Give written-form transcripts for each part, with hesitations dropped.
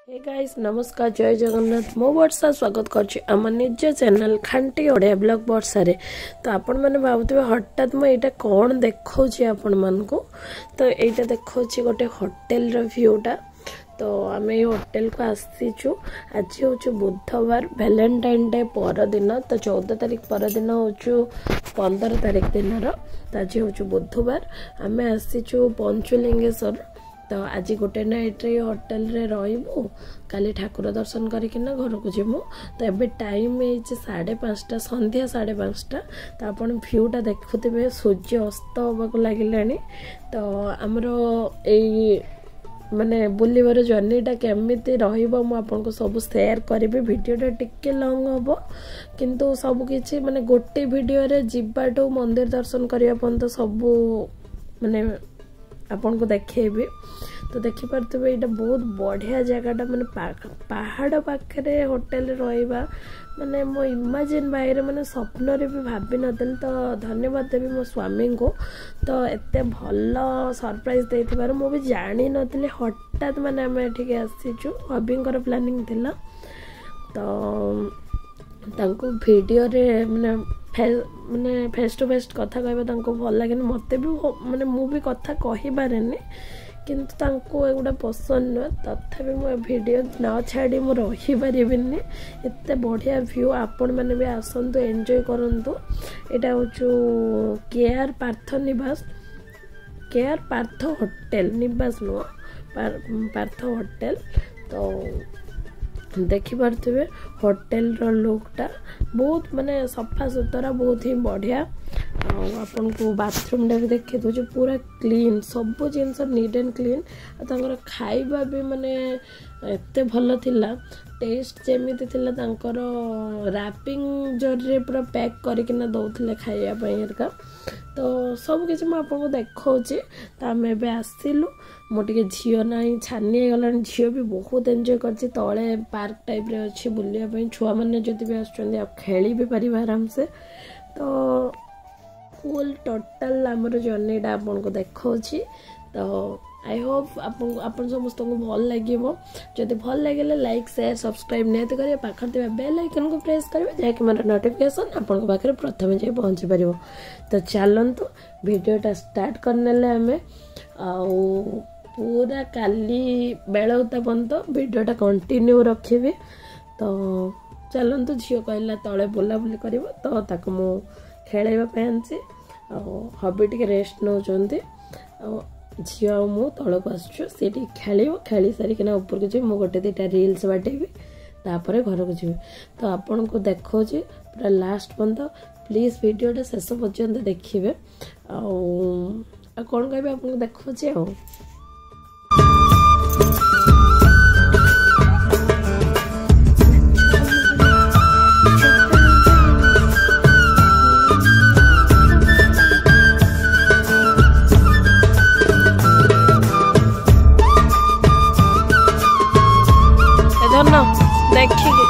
Hey guys नमस्कार जय जगन्नाथ मो वर्षा स्वागत करछि आम निज चैनल खांटी ओडिया ब्लॉग वर्षा रे। तो आपण माने भाबुतबे हठात म एटा कोन देखौछि आपण मान को। तो एटा देखौछि गोटे होटल रो व्यूटा। तो आम ये होटल को आसीचु आज हूँ बुधवार वैलेंटाइन डे पर दिन। तो 14 तारिख पर दिन हूँ 15 तारिख दिन तो आज हूँ बुधवार आम आसीचु पंचलिंगेश्वर। तो आज गोटे नाइट रे होटल रे रहिबु काली ठाकुर दर्शन करिकिना घर को जीमु। तो एबे टाइम है 5:30 संध्या 5:30। तो आपण व्यूटा देखुथिबे सूर्य अस्त होबाको लागिलानी। तो हमरो एई माने बुलिवर जर्नीटा केमिति रहिबो मु आपनको सब शेयर करिबे। वीडियोटा टिके लॉन्ग होबो किंतु सब किछि माने गोटे वीडियो रे जिबाटो मंदिर दर्शन करिया पन तो सब माने आपन को देखेबे। तो देखि पारतबे एटा बहुत बढ़िया जगहटा माने पहाड़ पाखरे होटल रहिबा माने मो इमेजिन बाहर माने स्वप्न रे भी भाबी नथिल। तो धन्यवाद देबी मो स्वामी को। तो एते भलो सरप्राइज देथिबार मो भी जानि नथिले हठात माने हम एठिके आसीचु हबिंगर प्लानिंग थिला। तो तांको वीडियो रे माने फेस टू फेस कथा कहबा तांको भल लागे मते भी माने मु भी कथा कहि बारेनी किंतु तांको एगुडा पसंद न। तथापि मो वीडियो न छाड़ी मु रही परिबिनी। एते बढ़िया व्यू आपण माने भी आसंतु एन्जॉय करंतु। एटा होचु केआर पार्थ निवास केआर पार्थ होटल निवास नो पार्थ होटल। तो देखि पारथिबे होटल रो लुकटा बहुत माने सफा सुतरा बहुत ही बढ़िया। आपन को बाथरूम भी देखि दो पूरा क्लीन सब जिनस नीट एंड क्लीन। तांकर खाइबा भी माने एते भलो थिला टेस्ट जेमिति थिला तांकर रैपिंग जरे पूरा पैक करिकिना दउथिले खाइया पयरका। तो सब किछ म आपन को देखौछि। त हम एबे आसिलु मो टिके झियो नाही छानी गलान झियो भी बहुत एन्जॉय करछि। तळे पार्क टाइप रे अछि बुलिया पय छुआ माने जति भी आछचंदी आप खेली भी परिबा आराम से। तो फुल टोटल हमर जर्नीटा आपन को देखौछि। तो आई होप आपन समस्त को भल लागिवो। जदि भल लागले लाइक शेयर सब्सक्राइब नेत करिए पाखर देबा बेल आइकन को प्रेस करिवे जाके मोर नोटिफिकेशन आपन को पाखरे प्रथमे जे पहुंची परिवो। तो चलंतु वीडियोटा स्टार्ट करनेले हमें पूरा काली बेलौता पंत वीडियोटा कंटिन्यू रखिबे। तो चलंतु झियो कहला तळे बोला बोली करिवो। तो ताको मो खेळैबा पयांसी हबी टिके रेस्ट नउचंती झियो मु तळक आसछु सेठी खेलिबो। खेली सारी किना ऊपर को जे मु गोटे दिटा रील्स बाटेबी तापरे घर को जीवे। तो आपन को देखो जे पूरा लास्ट पंत प्लीज वीडियोटा शेष पर्यंत देखिबे। आ कोन कहबे आपन को देखो जे देखिए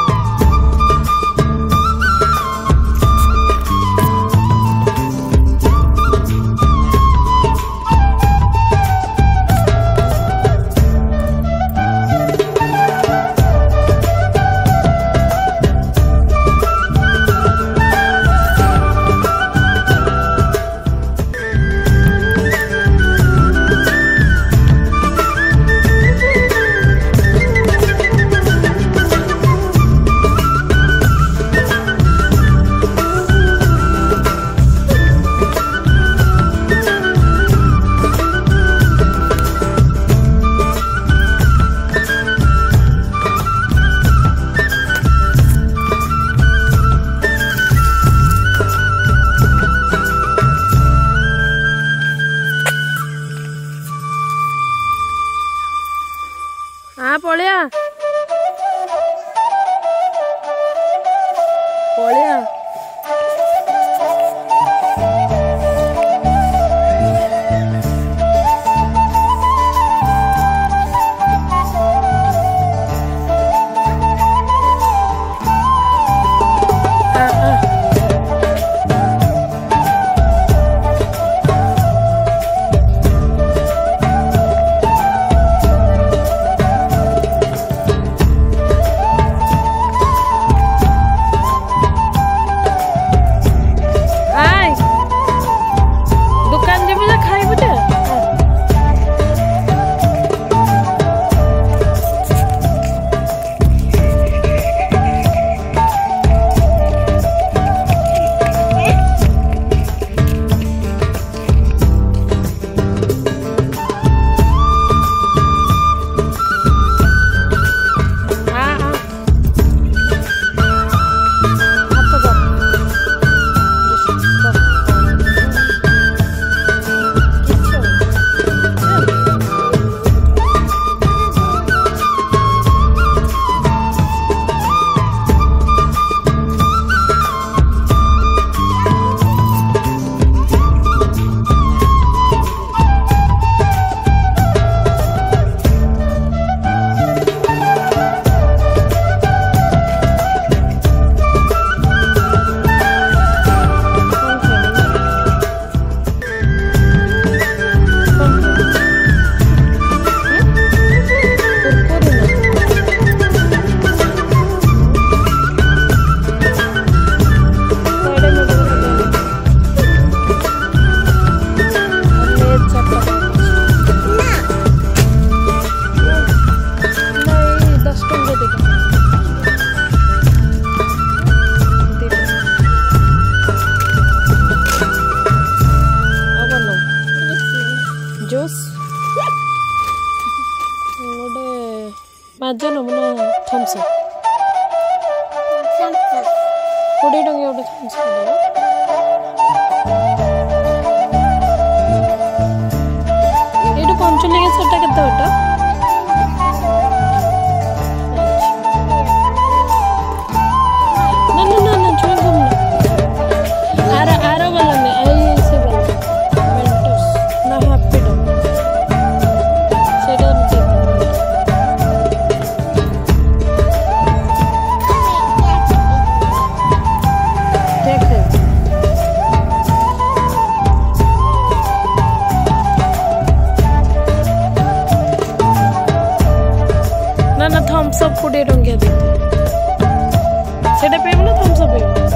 पलिया पलिया माझा ना मन थम्स अप 20 टंका गोटे थम्स अप ये पंचलिंगेश्वर टा केते बटा ना थम्स अप 20 टंका देते सेटा पेब ना थम्स अप पेब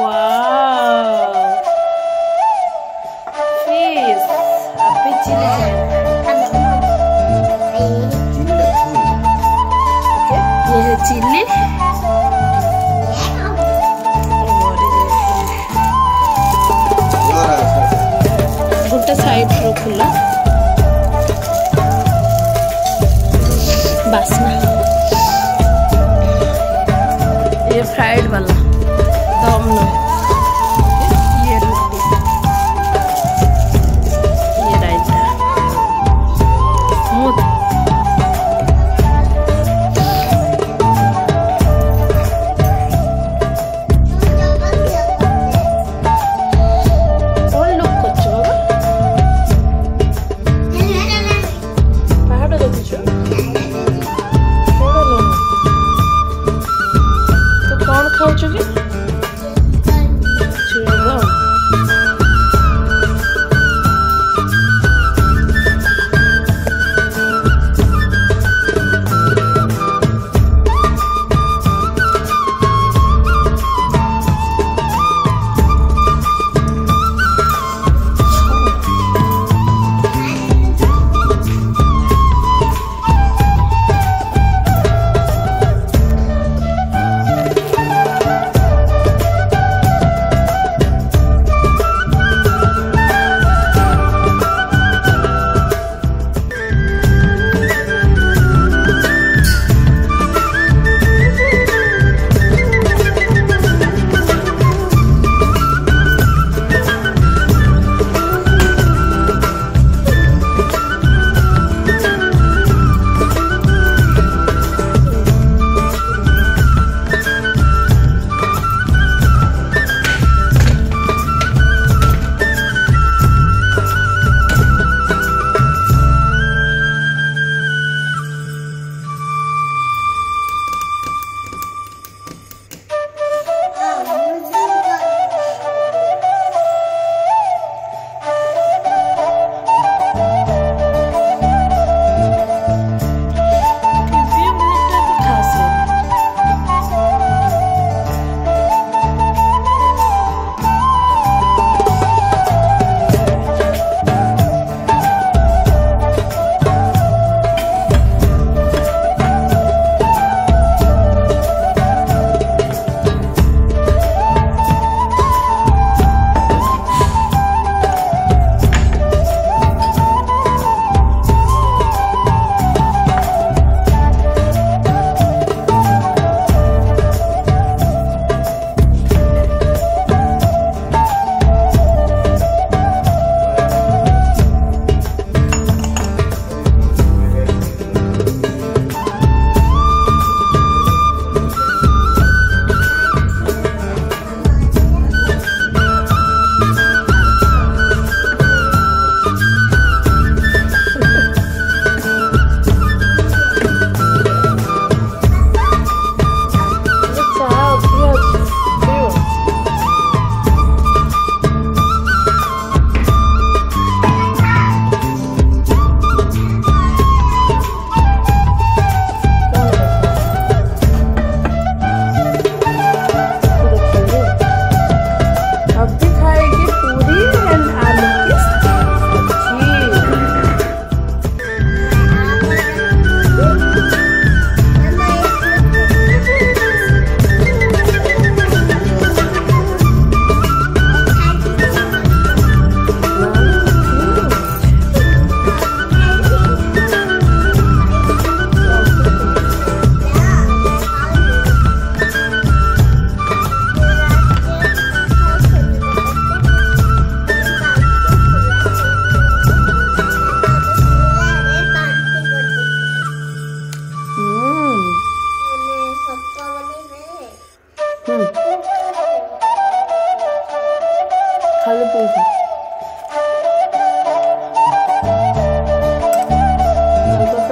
वाव फिश अभी चिली ये है चिली गोटे साइड रो खुला बासना ये फ्राइड वाला दम नो ये रोटी ये रायता स्मूथ और लोग कुछ पहाड़ देखो कौन खाऊ कि खाली पइसा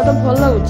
तो भल लगुच।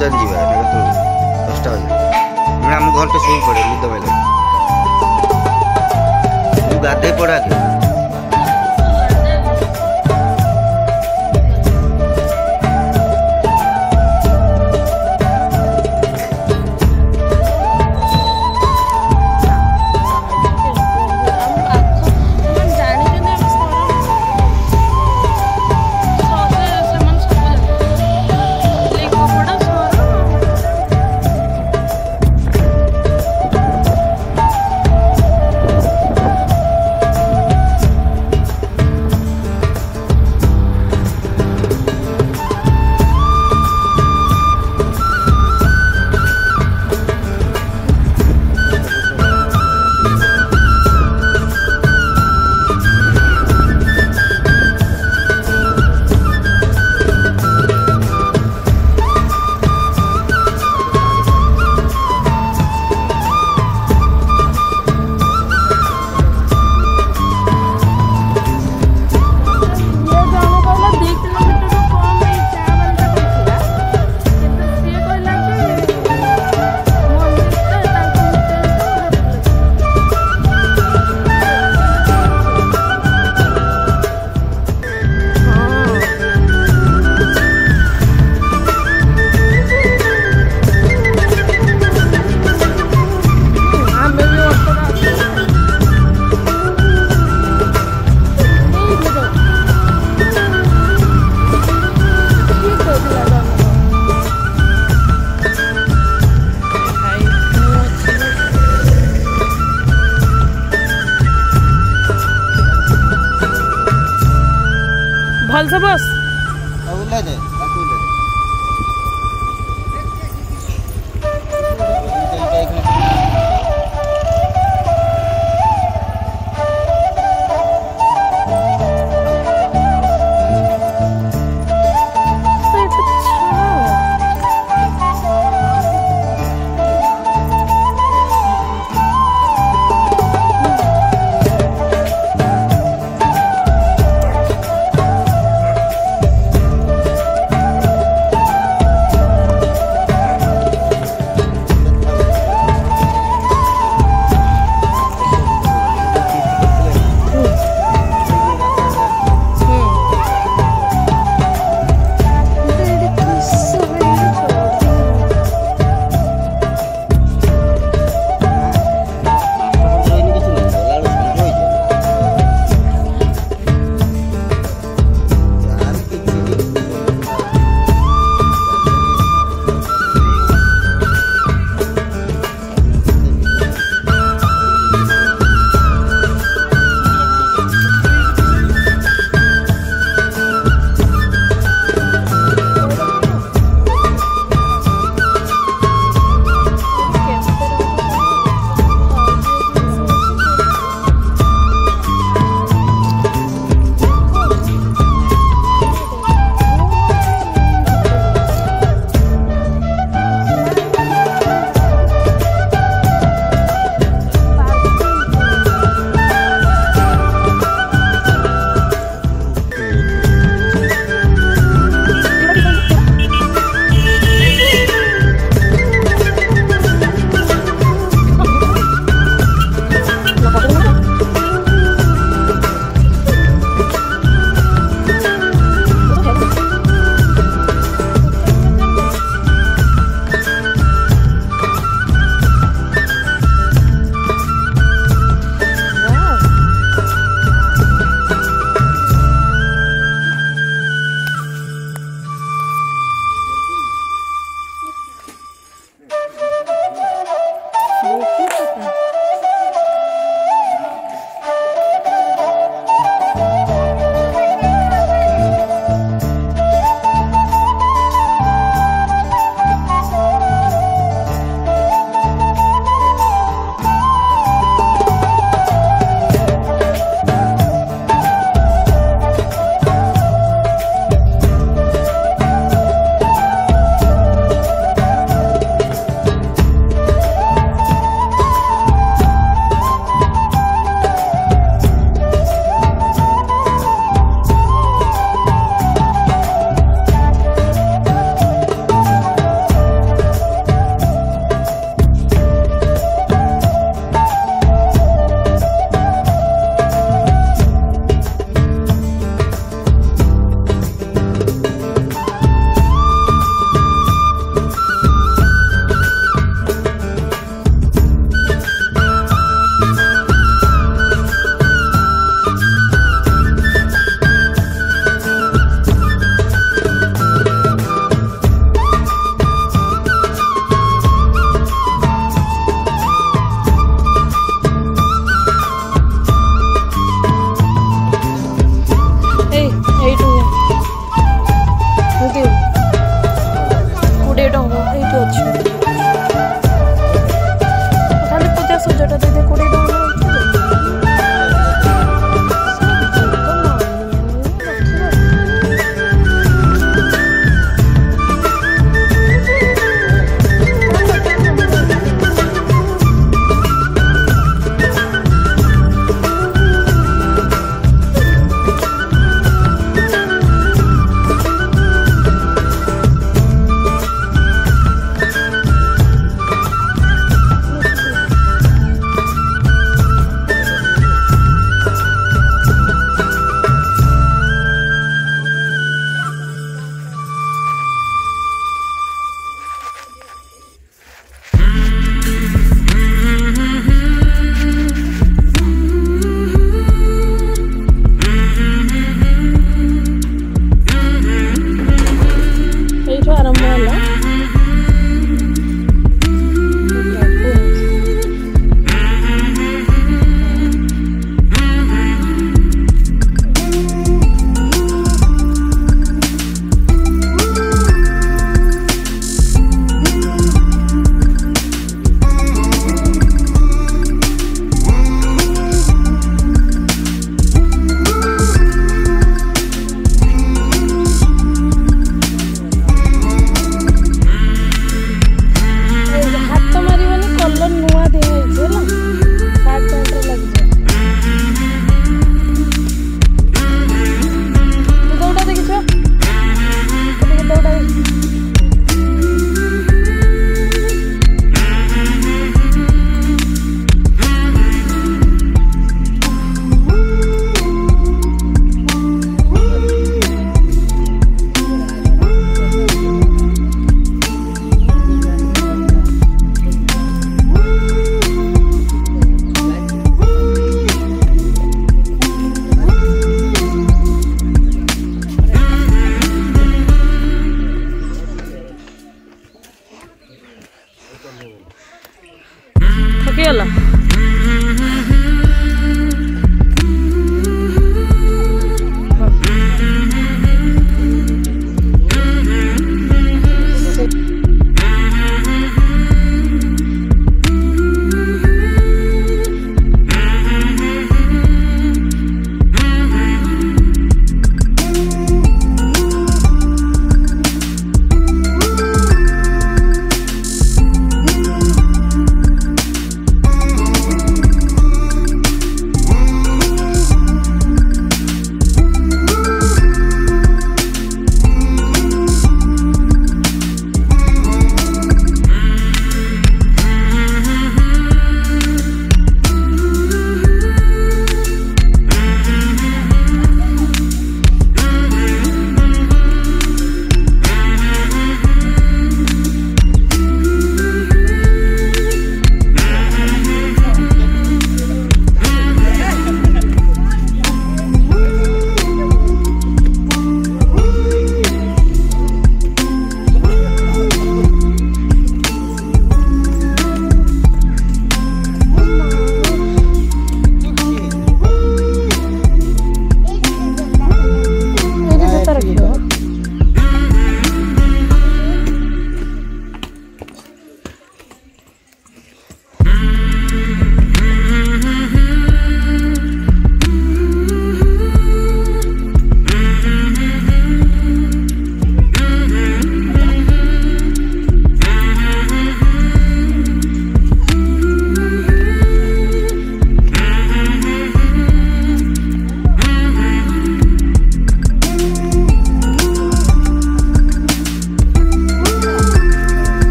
तान जीवा ना तो 10टा बजे मैं हम घर के सोई पड़े निद भाई तू गाधे पड़ा के भल से बस कटिगला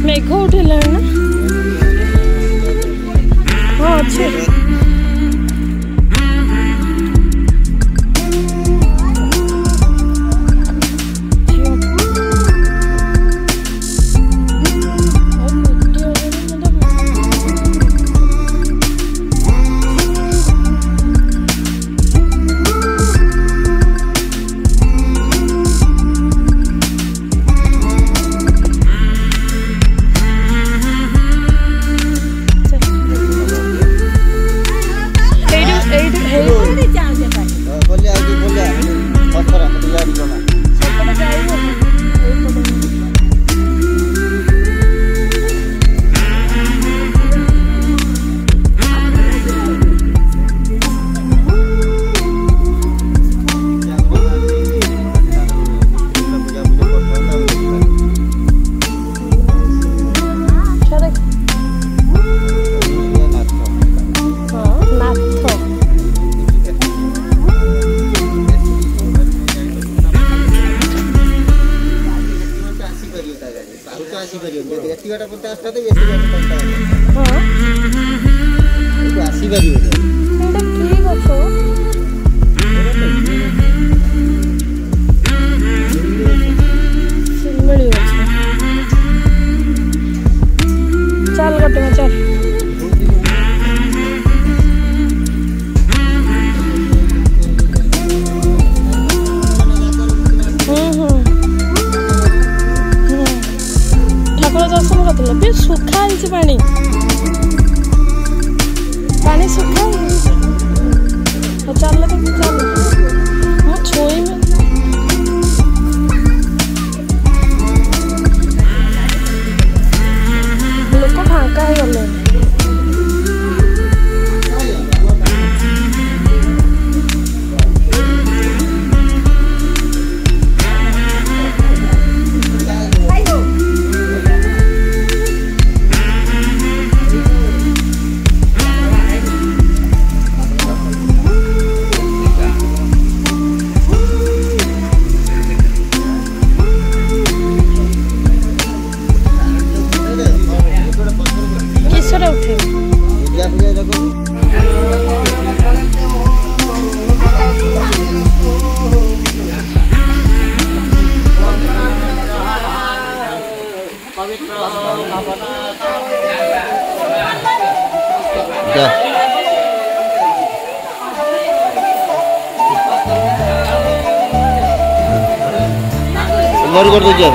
मेघ उठेला ना हाँ अच्छे घाटा 50 टा तो बेसी घाटा 50 हां एगो 80 बारी हो जाए एटा की गछ सिलमड़ी गछ चल गटे में चल दर्शन कर सुखा पानी पानी सुखा चल चल मो छुई में लोक फांका हो गले मर कर दो जा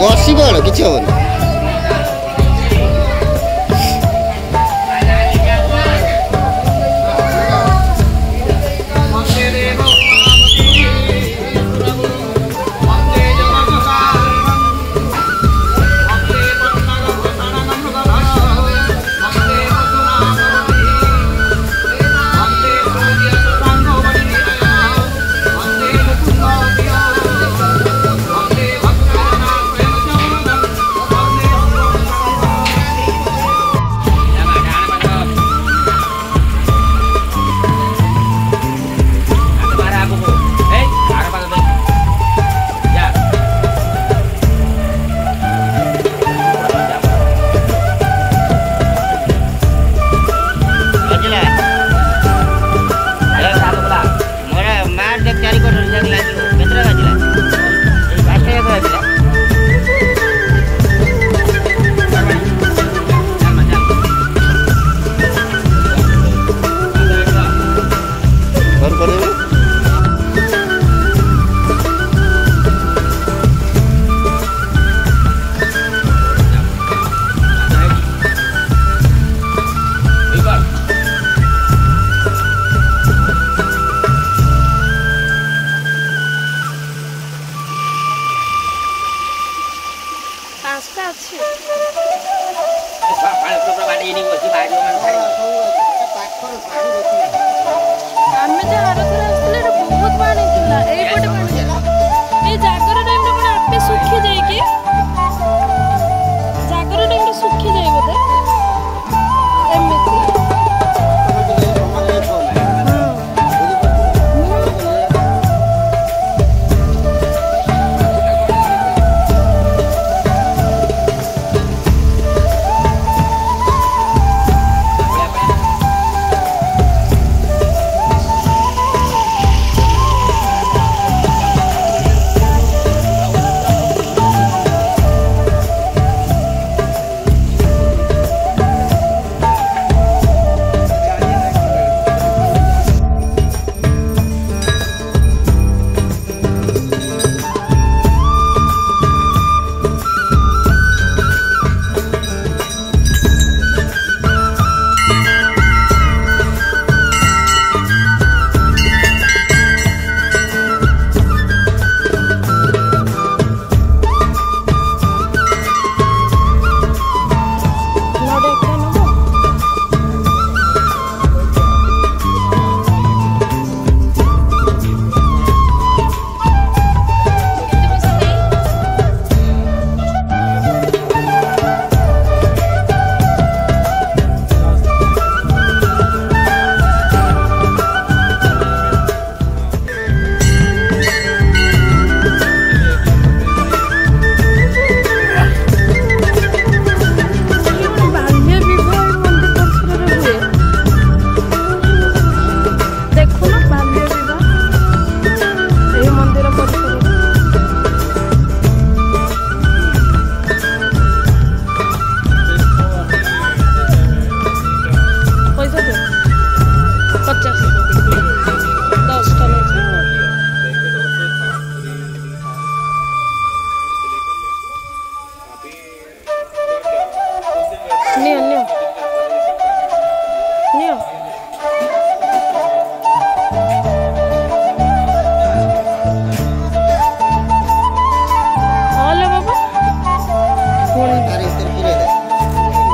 बसी पड़ कि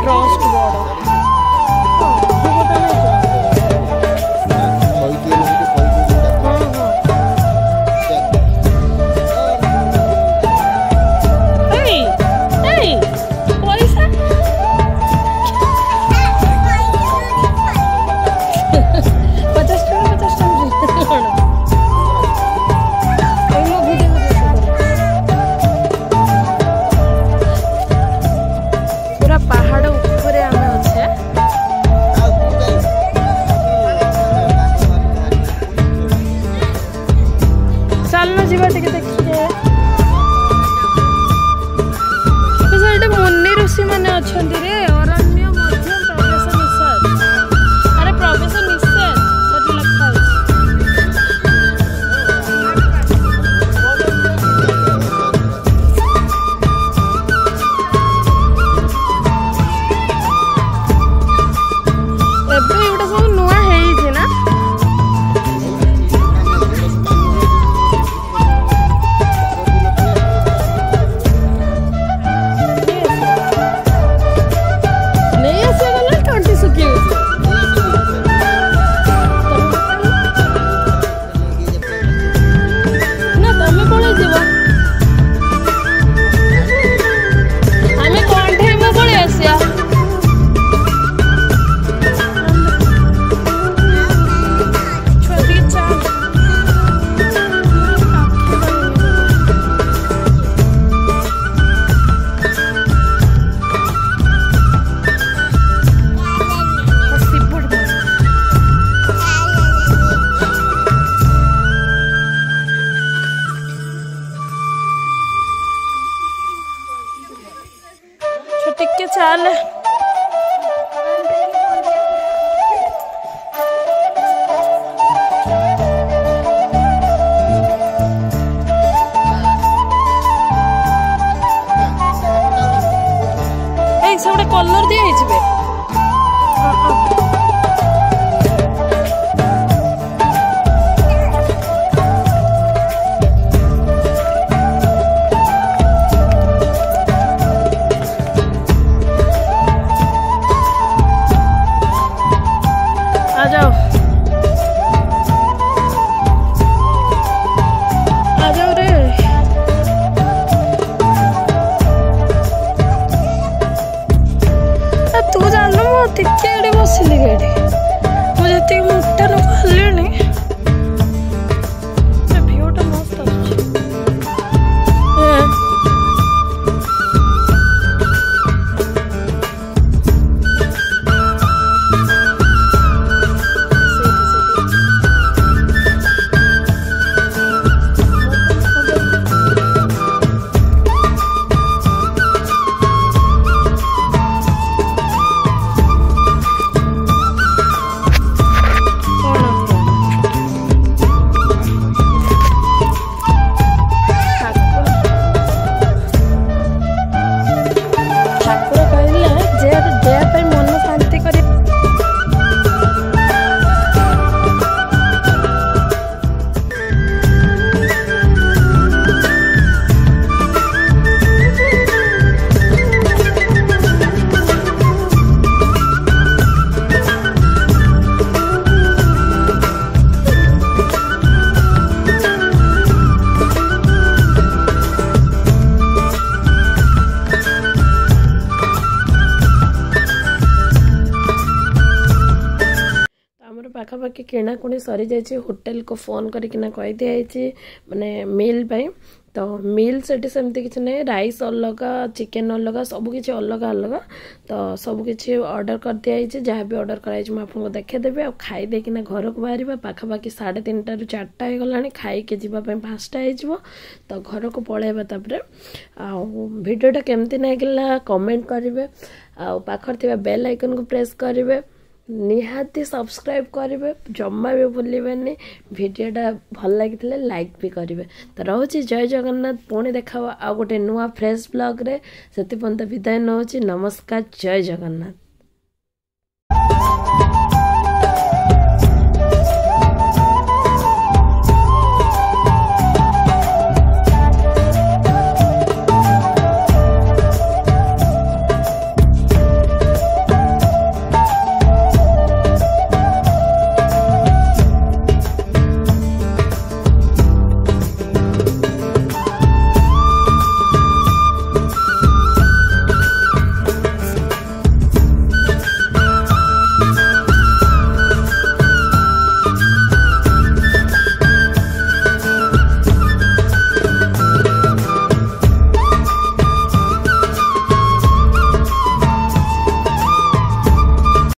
ट्रस्ट बड़ टिके चल से गोटे कलर दिया बसली गाड़ी मुझे मोटा न कहले भ्यूटा मस्त पाखापाखि किणाकुणी सरी जाइए होटेल को फोन करना कही दिखाई माने मील पाई तो मील सेठी सेमती किसी ना राइस अलग चिकेन अलग सबकि अलग अलग तो सबकि ऑर्डर कर दिखाई जहाँ भी ऑर्डर कराई आपको देखीदेवी आ खाईदेना घर को बाहर पाखापाखि 3:30 ରୁ 4ଟା होगा खाई जावाई 5ଟା हो तो घर को पलैबा तापर भिडियोटा केमती लगिला कमेंट करेंगे आखर थी बेल आइकन को प्रेस करेंगे निहाती सब्सक्राइब करेंगे जमा भी भूलें भिडियोटा भल लगी लाइक भी करेंगे तो रोचे जय जगन्नाथ पुणी देखा आ गोटे नुआ फ्रेश ब्लॉग रे से विदाय नौ नमस्कार जय जगन्नाथ।